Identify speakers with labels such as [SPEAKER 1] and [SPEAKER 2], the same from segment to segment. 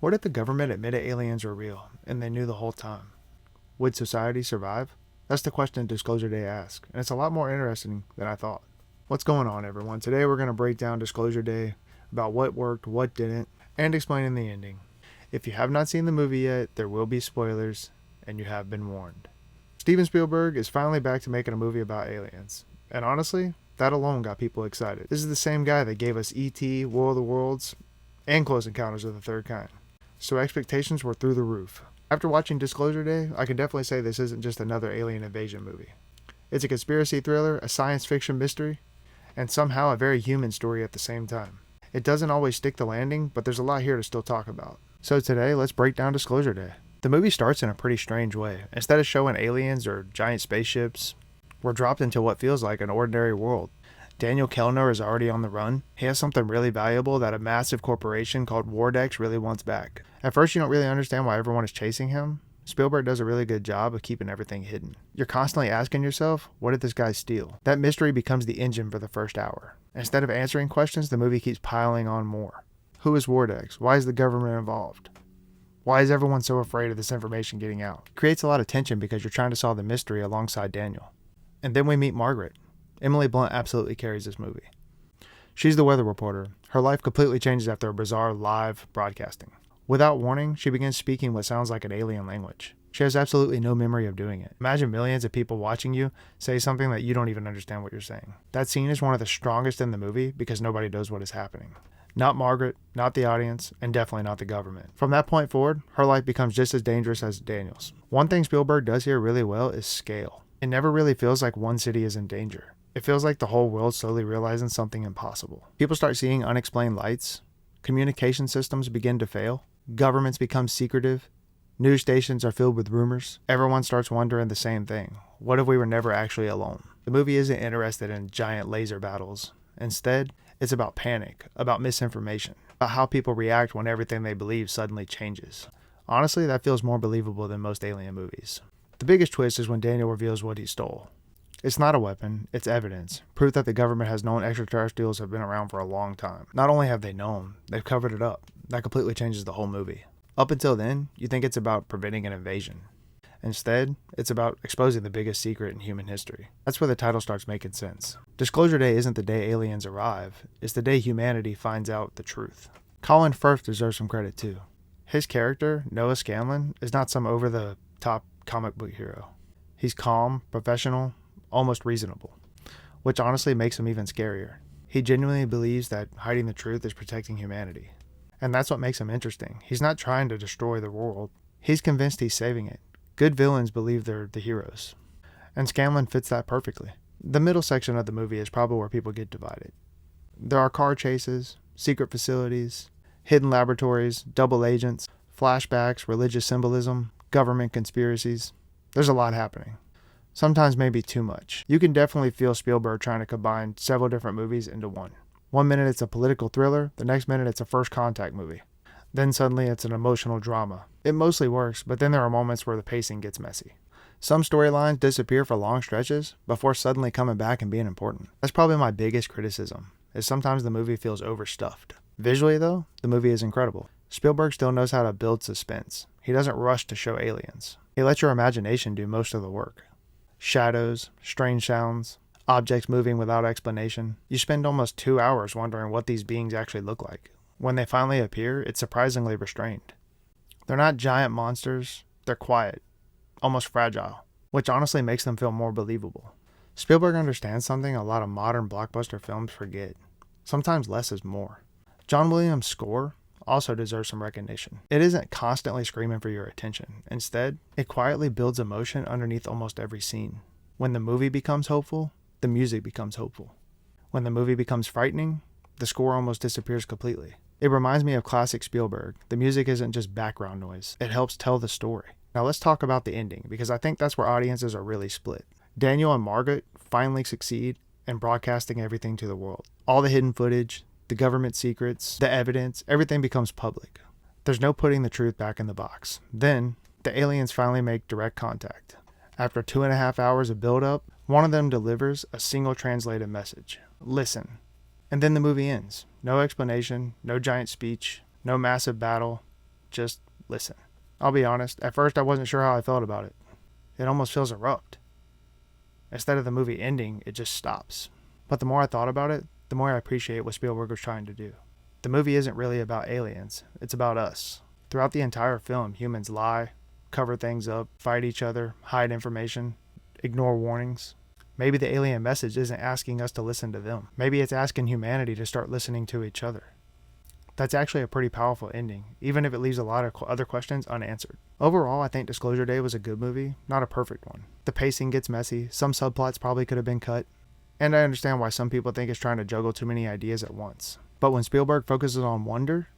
[SPEAKER 1] What if the government admitted aliens were real, and they knew the whole time? Would society survive? That's the question Disclosure Day asks, and it's a lot more interesting than I thought. What's going on, everyone? Today we're going to break down Disclosure Day, about what worked, what didn't, and explaining the ending. If you have not seen the movie yet, there will be spoilers, and you have been warned. Steven Spielberg is finally back to making a movie about aliens, and honestly, that alone got people excited. This is the same guy that gave us E.T., War of the Worlds, and Close Encounters of the Third Kind. So expectations were through the roof. After watching Disclosure Day, I can definitely say this isn't just another alien invasion movie. It's a conspiracy thriller, a science fiction mystery, and somehow a very human story at the same time. It doesn't always stick the landing, but there's a lot here to still talk about. So today, let's break down Disclosure Day. The movie starts in a pretty strange way. Instead of showing aliens or giant spaceships, we're dropped into what feels like an ordinary world. Daniel Kellner is already on the run. He has something really valuable that a massive corporation called Wardex really wants back. At first, you don't really understand why everyone is chasing him. Spielberg does a really good job of keeping everything hidden. You're constantly asking yourself, what did this guy steal? That mystery becomes the engine for the first hour. Instead of answering questions, the movie keeps piling on more. Who is Wardex? Why is the government involved? Why is everyone so afraid of this information getting out? It creates a lot of tension because you're trying to solve the mystery alongside Daniel. And then we meet Margaret. Emily Blunt absolutely carries this movie. She's the weather reporter. Her life completely changes after a bizarre live broadcasting. Without warning, she begins speaking what sounds like an alien language. She has absolutely no memory of doing it. Imagine millions of people watching you say something that you don't even understand what you're saying. That scene is one of the strongest in the movie because nobody knows what is happening. Not Margaret, not the audience, and definitely not the government. From that point forward, her life becomes just as dangerous as Daniel's. One thing Spielberg does here really well is scale. It never really feels like one city is in danger. It feels like the whole world slowly realizing something impossible. People start seeing unexplained lights. Communication systems begin to fail. Governments become secretive. News stations are filled with rumors. Everyone starts wondering the same thing. What if we were never actually alone? The movie isn't interested in giant laser battles. Instead, it's about panic, about misinformation, about how people react when everything they believe suddenly changes. Honestly, that feels more believable than most alien movies. The biggest twist is when Daniel reveals what he stole. It's not a weapon, it's evidence, proof that the government has known extraterrestrials have been around for a long time. Not only have they known, they've covered it up. That completely changes the whole movie. Up until then, you think it's about preventing an invasion. Instead, it's about exposing the biggest secret in human history. That's where the title starts making sense. Disclosure Day isn't the day aliens arrive, it's the day humanity finds out the truth. Colin Firth deserves some credit too. His character, Noah Scanlon, is not some over-the-top comic book hero. He's calm, professional, almost reasonable, which honestly makes him even scarier. He genuinely believes that hiding the truth is protecting humanity. And that's what makes him interesting. He's not trying to destroy the world. He's convinced he's saving it. Good villains believe they're the heroes. And Scanlon fits that perfectly. The middle section of the movie is probably where people get divided. There are car chases, secret facilities, hidden laboratories, double agents, flashbacks, religious symbolism, government conspiracies. There's a lot happening. Sometimes maybe too much. You can definitely feel Spielberg trying to combine several different movies into one. One minute it's a political thriller, the next minute it's a first contact movie. Then suddenly it's an emotional drama. It mostly works, but then there are moments where the pacing gets messy. Some storylines disappear for long stretches before suddenly coming back and being important. That's probably my biggest criticism, is sometimes the movie feels overstuffed. Visually though, the movie is incredible. Spielberg still knows how to build suspense. He doesn't rush to show aliens. He lets your imagination do most of the work. Shadows, strange sounds, objects moving without explanation. You spend almost 2 hours wondering what these beings actually look like. When they finally appear, it's surprisingly restrained. They're not giant monsters, they're quiet, almost fragile, which honestly makes them feel more believable. Spielberg understands something a lot of modern blockbuster films forget. Sometimes less is more. John Williams' score also deserves some recognition. It isn't constantly screaming for your attention. Instead, it quietly builds emotion underneath almost every scene. When the movie becomes hopeful, the music becomes hopeful. When the movie becomes frightening, the score almost disappears completely. It reminds me of classic Spielberg. The music isn't just background noise. It helps tell the story. Now let's talk about the ending, because I think that's where audiences are really split. Daniel and Margaret finally succeed in broadcasting everything to the world. All the hidden footage, the government secrets, the evidence, everything becomes public. There's no putting the truth back in the box. Then, the aliens finally make direct contact. After 2.5 hours of build-up, one of them delivers a single translated message. Listen. And then the movie ends. No explanation, no giant speech, no massive battle, Just listen. I'll be honest, at first I wasn't sure how I felt about it. It almost feels abrupt. Instead of the movie ending, it just stops. But the more I thought about it, the more I appreciate what Spielberg was trying to do. The movie isn't really about aliens, it's about us. Throughout the entire film, humans lie, cover things up, fight each other, hide information, ignore warnings. Maybe the alien message isn't asking us to listen to them. Maybe it's asking humanity to start listening to each other. That's actually a pretty powerful ending, even if it leaves a lot of other questions unanswered. Overall, I think Disclosure Day was a good movie, not a perfect one. The pacing gets messy, some subplots probably could have been cut, and I understand why some people think it's trying to juggle too many ideas at once. But when Spielberg focuses on wonder,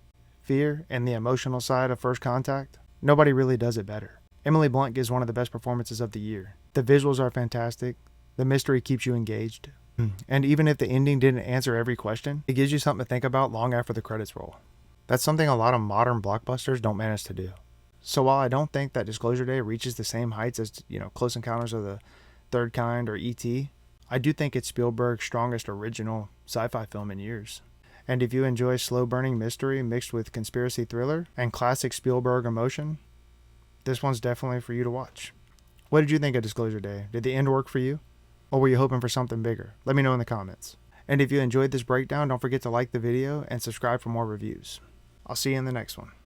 [SPEAKER 1] fear, and the emotional side of First Contact, nobody really does it better. Emily Blunt gives one of the best performances of the year. The visuals are fantastic, the mystery keeps you engaged, and even if the ending didn't answer every question, it gives you something to think about long after the credits roll. That's something a lot of modern blockbusters don't manage to do. So while I don't think that Disclosure Day reaches the same heights as, Close Encounters of the Third Kind or E.T., I do think it's Spielberg's strongest original sci-fi film in years. And if you enjoy slow-burning mystery mixed with conspiracy thriller and classic Spielberg emotion, this one's definitely for you to watch. What did you think of Disclosure Day? Did the end work for you? Or were you hoping for something bigger? Let me know in the comments. And if you enjoyed this breakdown, don't forget to like the video and subscribe for more reviews. I'll see you in the next one.